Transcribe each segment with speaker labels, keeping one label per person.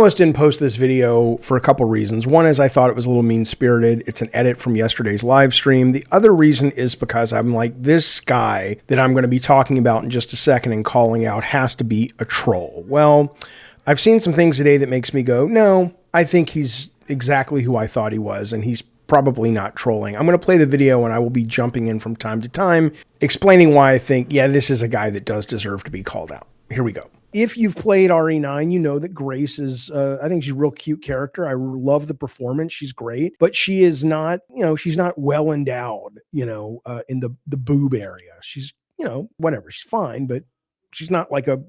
Speaker 1: almost didn't post this video for a couple reasons. One is I thought it was a little mean-spirited. It's an edit from yesterday's live stream. The other reason is because I'm like, this guy that I'm going to be talking about in just a second and calling out has to be a troll. Well, I've seen some things today that makes me go, no, I think he's exactly who I thought he was, and he's probably not trolling. I'm going to play the video and I will be jumping in from time to time, explaining why I think, yeah, this is a guy that does deserve to be called out. Here we go. If you've played RE9, you know that Grace is, I think she's a real cute character. I love the performance. She's great, but she is not, she's not well endowed, in the boob area. She's, whatever. She's fine, but she's not like a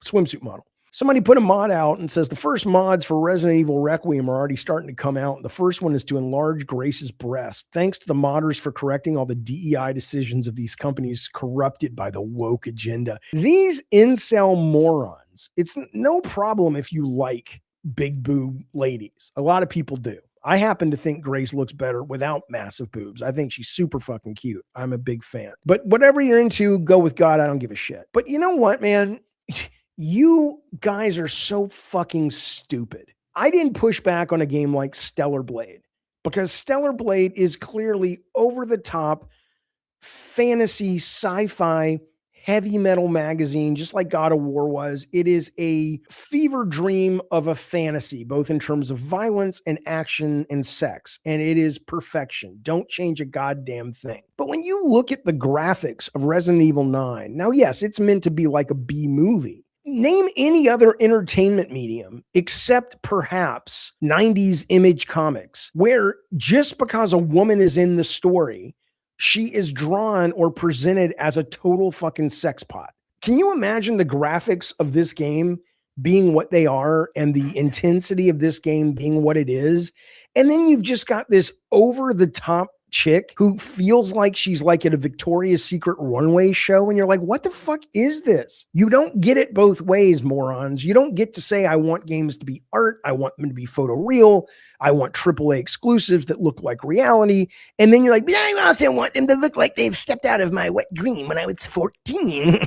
Speaker 1: swimsuit model. Somebody put a mod out and says the first mods for Resident Evil Requiem are already starting to come out. The first one is to enlarge Grace's breast. Thanks to the modders for correcting all the DEI decisions of these companies corrupted by the woke agenda. These incel morons, it's no problem if you like big boob ladies. A lot of people do. I happen to think Grace looks better without massive boobs. I think she's super fucking cute. I'm a big fan. But whatever you're into, go with God. I don't give a shit. But you know what, man? You guys are so fucking stupid. I didn't push back on a game like Stellar Blade because Stellar Blade is clearly over the top fantasy, sci-fi, heavy metal magazine, just like God of War was. It is a fever dream of a fantasy, both in terms of violence and action and sex. And it is perfection. Don't change a goddamn thing. But when you look at the graphics of Resident Evil 9, now, yes, it's meant to be like a B movie. Name any other entertainment medium except perhaps 90s Image Comics, where just because a woman is in the story, she is drawn or presented as a total fucking sex pot. Can you imagine the graphics of this game being what they are and the intensity of this game being what it is? And then you've just got this over the top chick who feels like she's like at a Victoria's Secret runway show, and you're like, what the fuck is this? You don't get it both ways, morons. You don't get to say, I want games to be art, I want them to be photoreal, I want AAA exclusives that look like reality, and then you're like, but I also want them to look like they've stepped out of my wet dream when I was 14.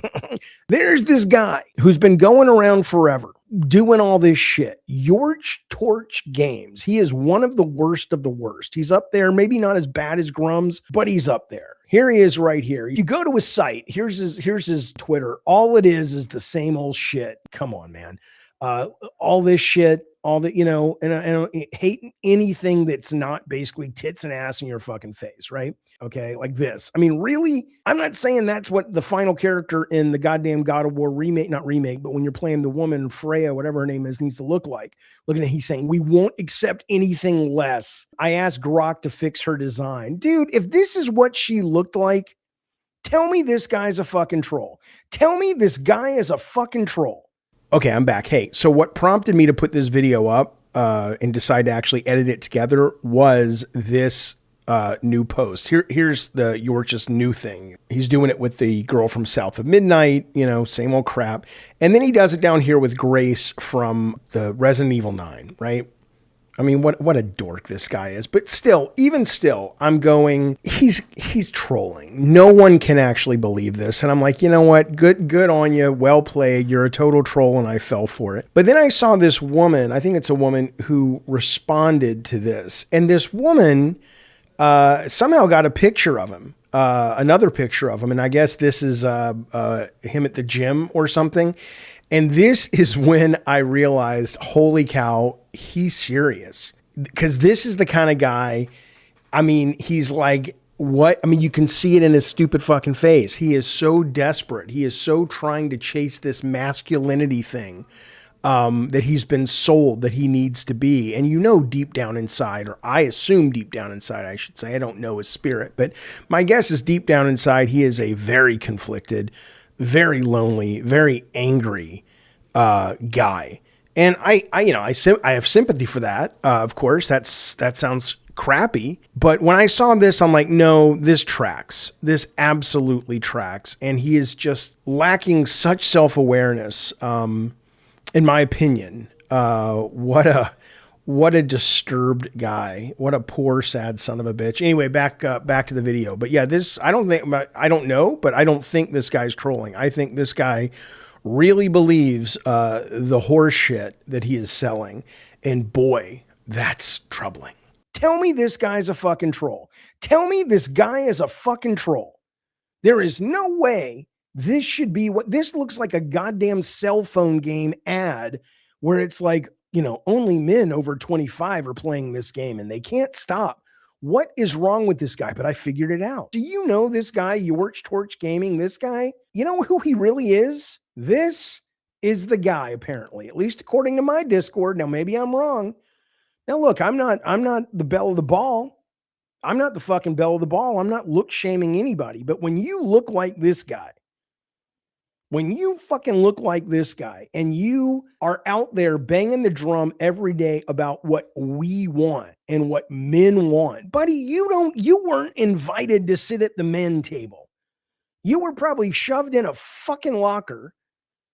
Speaker 1: There's this guy who's been going around forever doing all this shit. Yorch Torch Games. He is one of the worst of the worst. He's up there, maybe not as bad as Grums, but he's up there. Here he is right here. You go to his site. Here's his Twitter. All it is the same old shit. Come on, man. All this shit, all that, and I hate anything that's not basically tits and ass in your fucking face, right? Okay, like this. I mean, really? I'm not saying that's what the final character in the goddamn God of War remake, not remake, but when you're playing the woman, Freya, whatever her name is, needs to look like. Look at it, he's saying, we won't accept anything less. I asked Grok to fix her design. Dude, if this is what she looked like, tell me this guy's a fucking troll. Tell me this guy is a fucking troll. Okay, I'm back. Hey, so what prompted me to put this video up and decide to actually edit it together was this new post. Here's the Yorch's new thing. He's doing it with the girl from South of Midnight, same old crap. And then he does it down here with Grace from the Resident Evil 9, right? I mean, what a dork this guy is. But still, even still, I'm going, he's trolling. No one can actually believe this. And I'm like, you know what? Good on you. Well played. You're a total troll, and I fell for it. But then I saw this woman, I think it's a woman who responded to this. And this woman somehow got a picture of him, another picture of him. And I guess this is him at the gym or something. And this is when I realized, holy cow, he's serious. Because this is the kind of guy, I mean, he's like, what? I mean, you can see it in his stupid fucking face. He is so desperate. He is so trying to chase this masculinity thing that he's been sold that he needs to be. And deep down inside, or I assume deep down inside, I should say, I don't know his spirit, but my guess is deep down inside, he is a very conflicted, very lonely, very angry guy. And I have sympathy for that. Of course, that sounds crappy. But when I saw this, I'm like, no, this tracks. This absolutely tracks. And he is just lacking such self-awareness, in my opinion. What a disturbed guy. What a poor, sad son of a bitch. Anyway, back to the video. But yeah, I don't know, but I don't think this guy's trolling. I think this guy really believes the horse shit that he is selling. And boy, that's troubling. Tell me this guy's a fucking troll. Tell me this guy is a fucking troll. There is no way this should be what this looks like, a goddamn cell phone game ad where it's like, you know, only men over 25 are playing this game and they can't stop. What is wrong with this guy? But I figured it out. Do you know this guy, Yorch Torch Gaming, this guy? You know who he really is? This is the guy, apparently, at least according to my Discord. Now, maybe I'm wrong. Now, look, I'm not the belle of the ball. I'm not the fucking belle of the ball. I'm not look shaming anybody. But when you look like this guy, when you fucking look like this guy and you are out there banging the drum every day about what we want and what men want, buddy, you weren't invited to sit at the men table. You were probably shoved in a fucking locker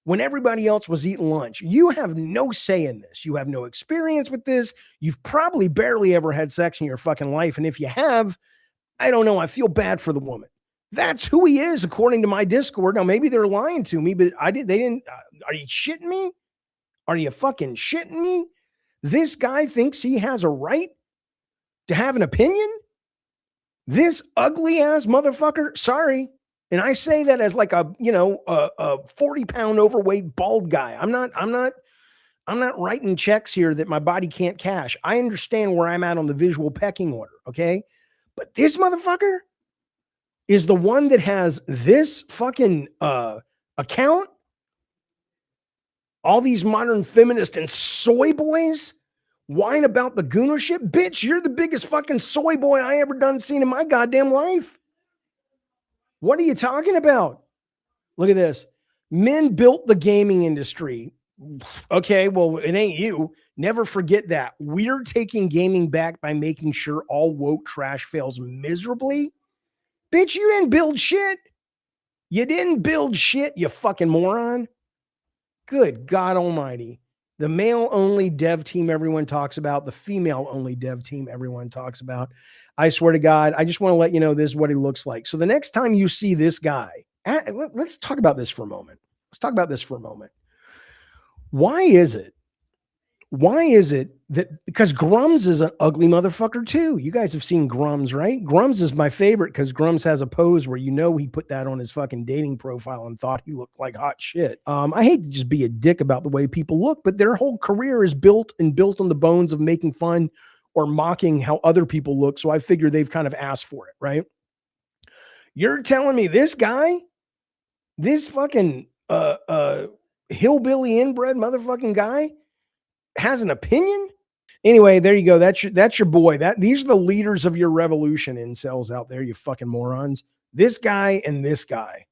Speaker 1: when everybody else was eating lunch. You have no say in this. You have no experience with this. You've probably barely ever had sex in your fucking life. And if you have, I don't know, I feel bad for the woman. That's who he is, according to my Discord. Now, maybe they're lying to me, but they didn't. Are you shitting me? Are you fucking shitting me? This guy thinks he has a right to have an opinion? This ugly ass motherfucker. Sorry. And I say that as like a 40-pound overweight bald guy. I'm not writing checks here that my body can't cash. I understand where I'm at on the visual pecking order. Okay. But this motherfucker is the one that has this fucking account. All these modern feminists and soy boys whine about the goonership. Bitch, you're the biggest fucking soy boy I ever done seen in my goddamn life. What are you talking about? Look at this. Men built the gaming industry. Okay, well, it ain't you. Never forget that. We're taking gaming back by making sure all woke trash fails miserably. Bitch, you didn't build shit. You didn't build shit, you fucking moron. Good God almighty. The male-only dev team everyone talks about, the female-only dev team everyone talks about. I swear to God, I just want to let you know this is what he looks like. So the next time you see this guy, let's talk about this for a moment. Why is it that, because Grums is an ugly motherfucker too. You guys have seen Grums, right? Grums is my favorite because Grums has a pose where he put that on his fucking dating profile and thought he looked like hot shit. I hate to just be a dick about the way people look, but their whole career is built on the bones of making fun or mocking how other people look. So I figure they've kind of asked for it, right? You're telling me this guy, this fucking hillbilly inbred motherfucking guy has an opinion? Anyway, there you go. That's your boy. These are the leaders of your revolution, incels out there, you fucking morons. This guy and this guy.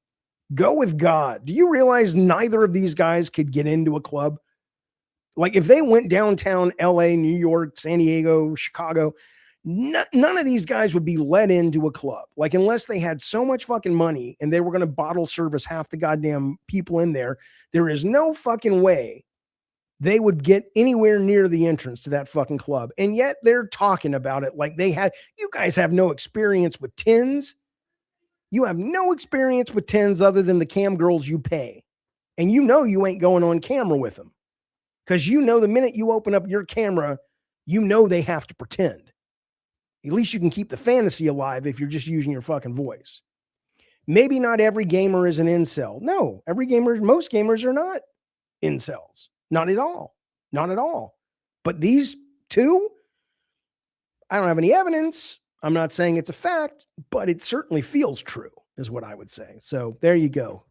Speaker 1: Go with God. Do you realize neither of these guys could get into a club? Like if they went downtown LA, New York, San Diego, Chicago, none of these guys would be let into a club. Like unless they had so much fucking money and they were going to bottle service half the goddamn people in there, there is no fucking way they would get anywhere near the entrance to that fucking club. And yet they're talking about it like they had. You guys have no experience with tins. You have no experience with tins other than the cam girls you pay. And you know you ain't going on camera with them. Because you know the minute you open up your camera, you know they have to pretend. At least you can keep the fantasy alive if you're just using your fucking voice. Maybe not every gamer is an incel. No, most gamers are not incels. Not at all. Not at all. But these two, I don't have any evidence. I'm not saying it's a fact, but it certainly feels true, is what I would say. So there you go.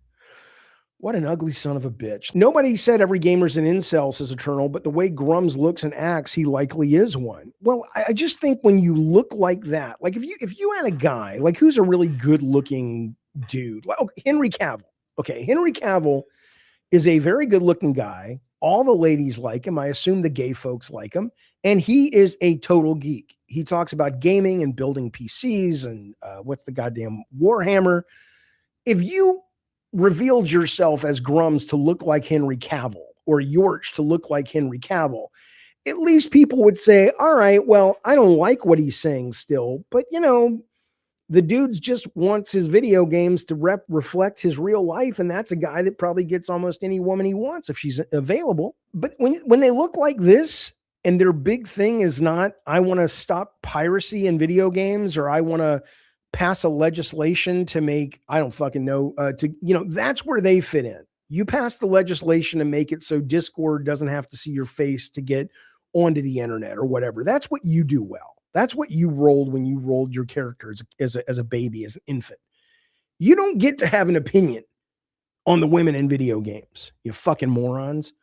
Speaker 1: What an ugly son of a bitch. Nobody said every gamer's an incel, says Eternal, but the way Grums looks and acts, he likely is one. Well, I just think when you look like that, like if you had a guy, like who's a really good looking dude, like Henry Cavill. Okay, Henry Cavill is a very good looking guy. All the ladies like him. I assume the gay folks like him. And he is a total geek. He talks about gaming and building PCs and what's the goddamn Warhammer. If you revealed yourself as Grums to look like Henry Cavill or Yorch to look like Henry Cavill, at least people would say, all right, well, I don't like what he's saying still, but The dude's just wants his video games to reflect his real life, and that's a guy that probably gets almost any woman he wants if she's available. But when they look like this, and their big thing is not, I want to stop piracy in video games, or I want to pass a legislation to make, I don't fucking know, that's where they fit in. You pass the legislation and make it so Discord doesn't have to see your face to get onto the internet or whatever. That's what you do well. That's what you rolled when you rolled your character as a baby, as an infant. You don't get to have an opinion on the women in video games, you fucking morons.